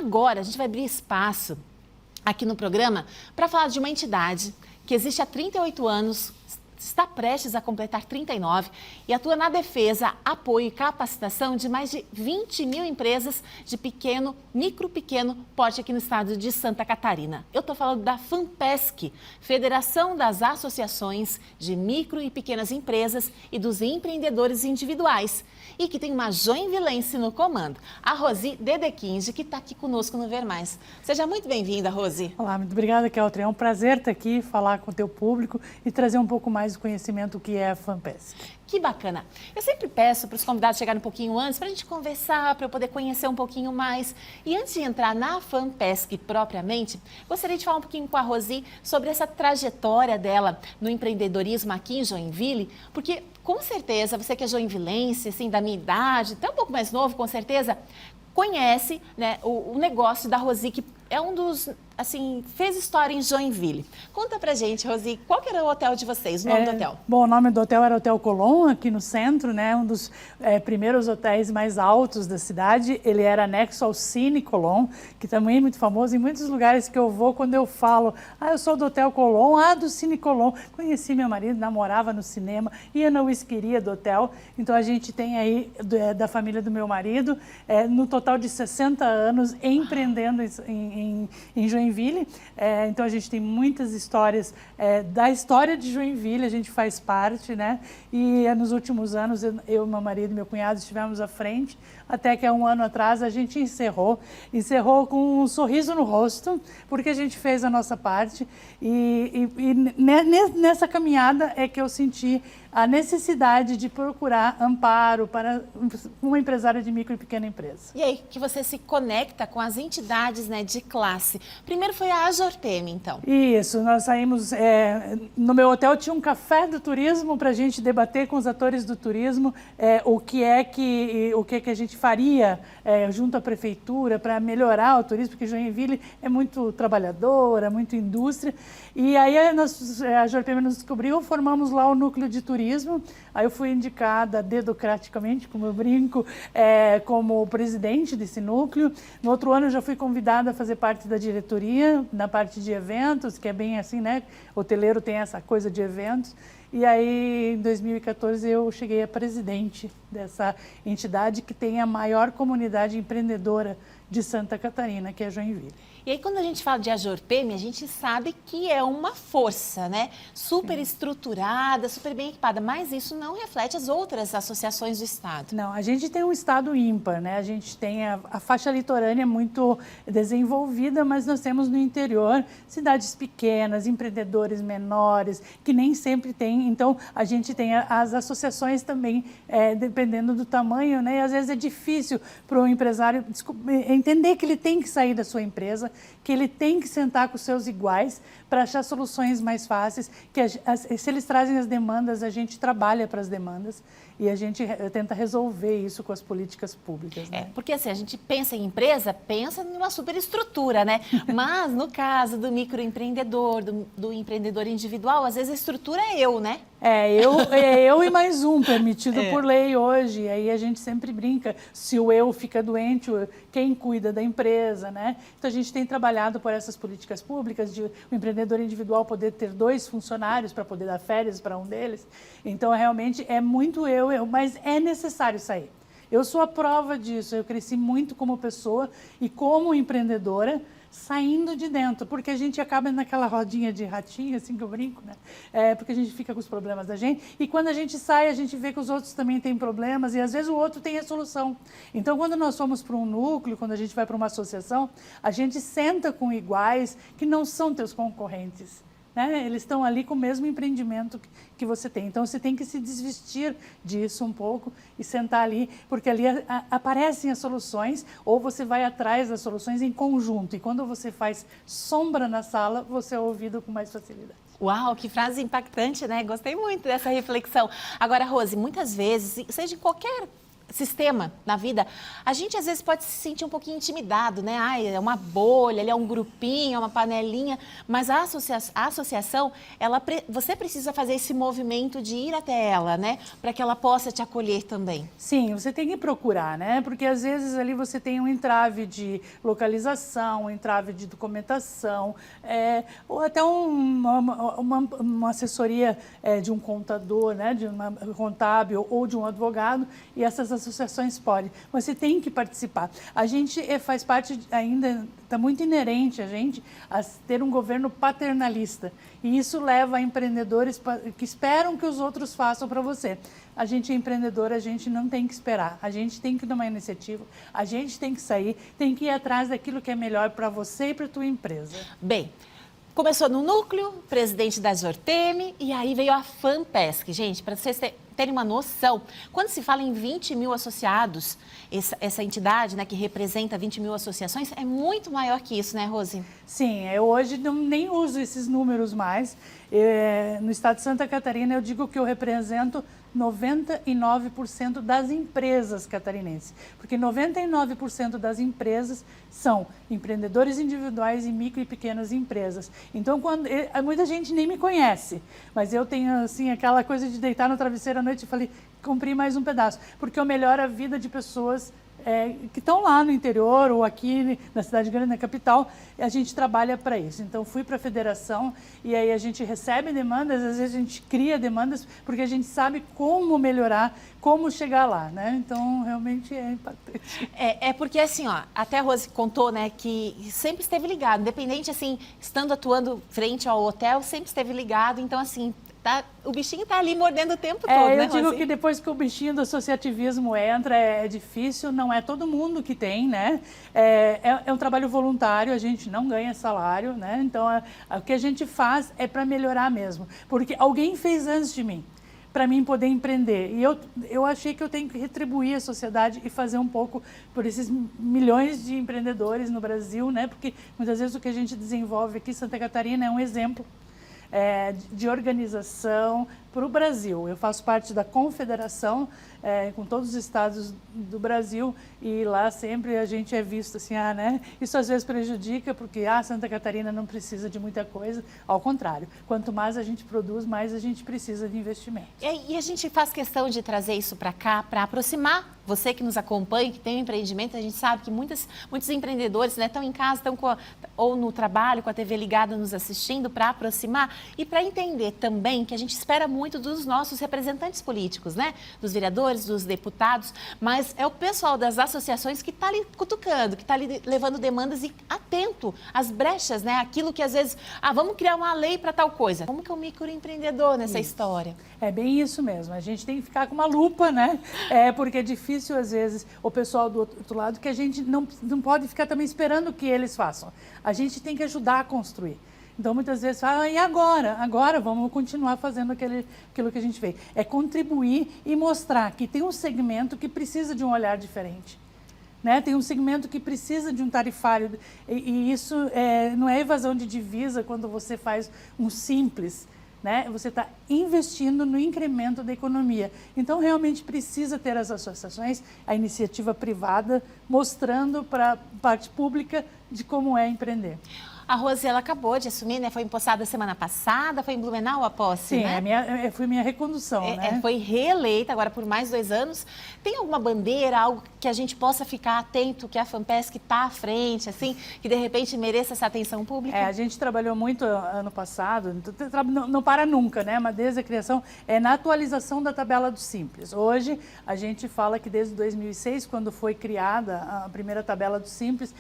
Agora a gente vai abrir espaço aqui no programa para falar de uma entidade que existe há 38 anos, está prestes a completar 39 e atua na defesa, apoio e capacitação de mais de 20 mil empresas de pequeno, pequeno porte aqui no estado de Santa Catarina. Eu estou falando da FAMPESC, Federação das Associações de Micro e Pequenas Empresas e dos Empreendedores Individuais, e que tem uma joinvilense no comando, a Rosi Dedekind, que está aqui conosco no Ver Mais. Seja muito bem-vinda, Rosi. Olá, muito obrigada, Keltrin. É um prazer estar aqui, falar com o teu público e trazer um pouco mais do conhecimento do que é a FAMPESC. Que bacana. Eu sempre peço para os convidados chegarem um pouquinho antes, para a gente conversar, para eu poder conhecer um pouquinho mais. E antes de entrar na FAMPESC propriamente, gostaria de falar um pouquinho com a Rosi sobre essa trajetória dela no empreendedorismo aqui em Joinville, porque com certeza, você que é joinvilense, assim, da minha idade, até um pouco mais novo, com certeza, conhece, né, o negócio da Rosi, que é um dos, assim, fez história em Joinville. Conta pra gente, Rosi, qual que era o hotel de vocês, o nome do hotel? Bom, o nome do hotel era Hotel Colon, aqui no centro, né, um dos primeiros hotéis mais altos da cidade. Ele era anexo ao Cine Colon, que também é muito famoso. Em muitos lugares que eu vou, quando eu falo, eu sou do Hotel Colon, do Cine Colon. Conheci meu marido, namorava no cinema, ia na whiskeria do hotel. Então a gente tem aí, da família do meu marido, no total de 60 anos, empreendendo em Joinville. Então a gente tem muitas histórias da história de Joinville, a gente faz parte, né? E nos últimos anos, eu, meu marido e meu cunhado estivemos à frente, até que há um ano atrás a gente encerrou com um sorriso no rosto, porque a gente fez a nossa parte e nessa caminhada é que eu senti a necessidade de procurar amparo para uma empresária de micro e pequena empresa. E aí que você se conecta com as entidades, né, de classe. Primeiro foi a AJORPM, então. Isso, nós saímos, no meu hotel tinha um café do turismo para a gente debater com os atores do turismo o que a gente faria junto à prefeitura para melhorar o turismo, porque Joinville é muito trabalhadora, muito indústria. E aí a AJORPM nos descobriu, formamos lá o núcleo de turismo. Aí eu fui indicada dedocraticamente, como eu brinco, como presidente desse núcleo. No outro ano eu já fui convidada a fazer parte da diretoria, na parte de eventos, que é bem assim, né? Hoteleiro tem essa coisa de eventos. E aí, em 2014, eu cheguei a presidente dessa entidade que tem a maior comunidade empreendedora de Santa Catarina, que é Joinville. E aí, quando a gente fala de AJORPM, a gente sabe que é uma força, né? Super estruturada, super bem equipada, mas isso não reflete as outras associações do Estado. Não, a gente tem um Estado ímpar, né? A gente tem a faixa litorânea muito desenvolvida, mas nós temos no interior cidades pequenas, empreendedores menores, que nem sempre tem. Então, a gente tem as associações também, dependendo do tamanho, né? E às vezes é difícil para o empresário entender que ele tem que sair da sua empresa, que ele tem que sentar com os seus iguais para achar soluções mais fáceis, que se eles trazem as demandas, a gente trabalha para as demandas e a gente tenta resolver isso com as políticas públicas. Né? Porque assim, a gente pensa em empresa, pensa numa superestrutura, né? Mas no caso do microempreendedor, do empreendedor individual, às vezes a estrutura é eu, né? Eu e mais um, permitido por lei hoje. Aí a gente sempre brinca, se o eu fica doente, quem cuida da empresa, né? Então a gente tem trabalhado por essas políticas públicas de o empreendedor individual poder ter 2 funcionários para poder dar férias para um deles. Então realmente é muito eu, mas é necessário sair. Eu sou a prova disso, eu cresci muito como pessoa e como empreendedora, saindo de dentro, porque a gente acaba naquela rodinha de ratinho, assim que eu brinco, né? Porque a gente fica com os problemas da gente, e quando a gente sai, a gente vê que os outros também têm problemas, e às vezes o outro tem a solução. Então, quando nós fomos para um núcleo, quando a gente vai para uma associação, a gente senta com iguais que não são teus concorrentes. Né? Eles estão ali com o mesmo empreendimento que você tem. Então, você tem que se desvestir disso um pouco e sentar ali, porque ali aparecem as soluções, ou você vai atrás das soluções em conjunto. E quando você faz sombra na sala, você é ouvido com mais facilidade. Uau, que frase impactante, né? Gostei muito dessa reflexão. Agora, Rose, muitas vezes, seja em qualquer sistema na vida, a gente às vezes pode se sentir um pouquinho intimidado, né? Ai, é uma bolha, ele é um grupinho, é uma panelinha, mas a associação, você precisa fazer esse movimento de ir até ela, né? Para que ela possa te acolher também. Sim, você tem que procurar, né? Porque às vezes ali você tem um entrave de localização, um entrave de documentação, ou até uma assessoria de um contador, né? De uma contábil ou de um advogado, e essas associações podem. Você tem que participar. A gente faz parte ainda, está muito inerente a gente a ter um governo paternalista. E isso leva a empreendedores que esperam que os outros façam para você. A gente é empreendedor, a gente não tem que esperar. A gente tem que tomar iniciativa, a gente tem que sair, tem que ir atrás daquilo que é melhor para você e para a tua empresa. Bem, começou no núcleo, presidente da Zorteme, e aí veio a FAMPESC. Gente, para vocês terem uma noção, quando se fala em 20 mil associados, essa entidade, né, que representa 20 mil associações, é muito maior que isso, né, Rose? Sim, eu hoje nem uso esses números mais. No estado de Santa Catarina, eu digo que eu represento 99% das empresas catarinenses, porque 99% das empresas são empreendedores individuais e micro e pequenas empresas. Então, muita gente nem me conhece, mas eu tenho assim aquela coisa de deitar no travesseiro à noite e falei, cumpri mais um pedaço, porque eu melhoro a vida de pessoas que estão lá no interior ou aqui na cidade grande, na capital, a gente trabalha para isso. Então, fui para a federação e aí a gente recebe demandas, às vezes a gente cria demandas, porque a gente sabe como melhorar, como chegar lá, né? Então, realmente é impactante. Porque assim, ó, até a Rose contou, né, que sempre esteve ligado, independente, assim, estando atuando frente ao hotel, sempre esteve ligado, então, assim, o bichinho está ali mordendo o tempo todo, né, eu digo Rose? que depois que o bichinho do associativismo entra, é difícil, não é todo mundo que tem, né? É um trabalho voluntário, a gente não ganha salário, né? Então, o que a gente faz é para melhorar mesmo, porque alguém fez antes de mim, para mim poder empreender. E eu achei que eu tenho que retribuir a sociedade e fazer um pouco por esses milhões de empreendedores no Brasil, né? Porque muitas vezes o que a gente desenvolve aqui em Santa Catarina é um exemplo de organização para o Brasil. Eu faço parte da confederação com todos os estados do Brasil e lá sempre a gente é visto assim, né? Isso às vezes prejudica porque Santa Catarina não precisa de muita coisa. Ao contrário, quanto mais a gente produz, mais a gente precisa de investimento. E a gente faz questão de trazer isso para cá, para aproximar você que nos acompanha, que tem um empreendimento. A gente sabe que muitos empreendedores, né, estão em casa, estão ou no trabalho, com a TV ligada, nos assistindo, para aproximar e para entender também que a gente espera muito dos nossos representantes políticos, né? Dos vereadores, dos deputados, mas é o pessoal das associações que está ali cutucando, que está ali levando demandas e atento às brechas, né? Aquilo que às vezes, vamos criar uma lei para tal coisa. Como que é o microempreendedor nessa história? É bem isso mesmo, a gente tem que ficar com uma lupa, né? Porque é difícil às vezes o pessoal do outro lado, que a gente não pode ficar também esperando que eles façam. A gente tem que ajudar a construir. Então, muitas vezes fala, e agora? Agora vamos continuar fazendo aquilo que a gente fez. É contribuir e mostrar que tem um segmento que precisa de um olhar diferente. Né? Tem um segmento que precisa de um tarifário. E isso não é evasão de divisa quando você faz um simples. Né? Você está investindo no incremento da economia. Então, realmente precisa ter as associações, a iniciativa privada, mostrando para a parte pública de como é empreender. A Rose, ela acabou de assumir, né? Foi empossada semana passada, foi em Blumenau a posse, Sim, né? foi minha recondução, né? Foi reeleita agora por mais 2 anos. Tem alguma bandeira, algo que a gente possa ficar atento, que a FAMPESC está à frente, assim, que de repente mereça essa atenção pública? A gente trabalhou muito ano passado, não para nunca, né? Mas desde a criação, na atualização da tabela do Simples. Hoje, a gente fala que desde 2006, quando foi criada a primeira tabela do Simples,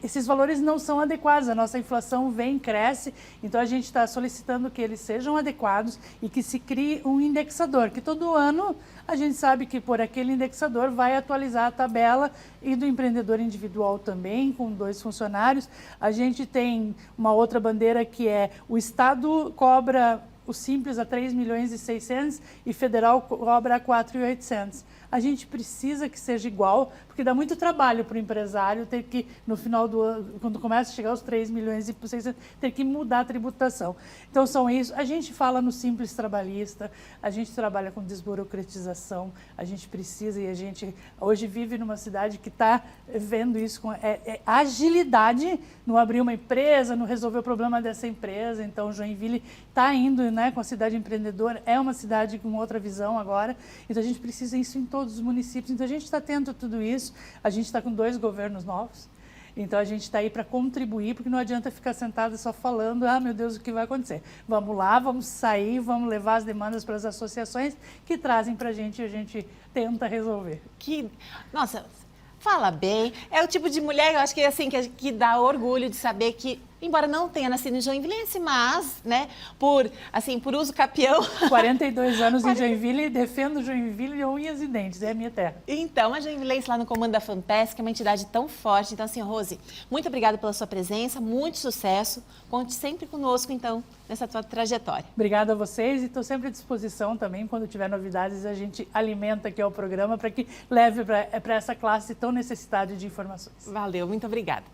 esses valores não são adequados. A nossa inflação vem, cresce, então a gente está solicitando que eles sejam adequados e que se crie um indexador, que todo ano a gente sabe que por aquele indexador vai atualizar a tabela e do empreendedor individual também, com 2 funcionários. A gente tem uma outra bandeira que é o Estado cobra o Simples a 3.600.000 e federal cobra a 4.800.000. a gente precisa que seja igual, porque dá muito trabalho para o empresário ter que, no final do ano, quando começa a chegar aos 3 milhões e 600, ter que mudar a tributação. Então, são isso. A gente fala no Simples Trabalhista, a gente trabalha com desburocratização, a gente precisa, e a gente hoje vive numa cidade que está vendo isso com agilidade no abrir uma empresa, no resolver o problema dessa empresa. Então, Joinville está indo, né, com a cidade empreendedora, é uma cidade com outra visão agora, então a gente precisa isso em todos os municípios. Então, a gente está tendo tudo isso, a gente está com 2 governos novos, então a gente está aí para contribuir, porque não adianta ficar sentado só falando, ah, meu Deus, o que vai acontecer? Vamos lá, vamos sair, vamos levar as demandas para as associações que trazem para a gente tenta resolver. Nossa, fala bem. É o tipo de mulher, eu acho que é assim, que dá orgulho de saber que, embora não tenha nascido em Joinvilense, mas, né, por uso capião. 42 anos em Joinville, defendo Joinville de unhas e dentes, é a minha terra. Então, a Joinvilense lá no comando da FAMPESC, que é uma entidade tão forte. Então, assim, Rose, muito obrigada pela sua presença, muito sucesso. Conte sempre conosco, então, nessa tua trajetória. Obrigada a vocês e estou sempre à disposição também. Quando tiver novidades, a gente alimenta aqui o programa para que leve para essa classe tão necessitada de informações. Valeu, muito obrigada.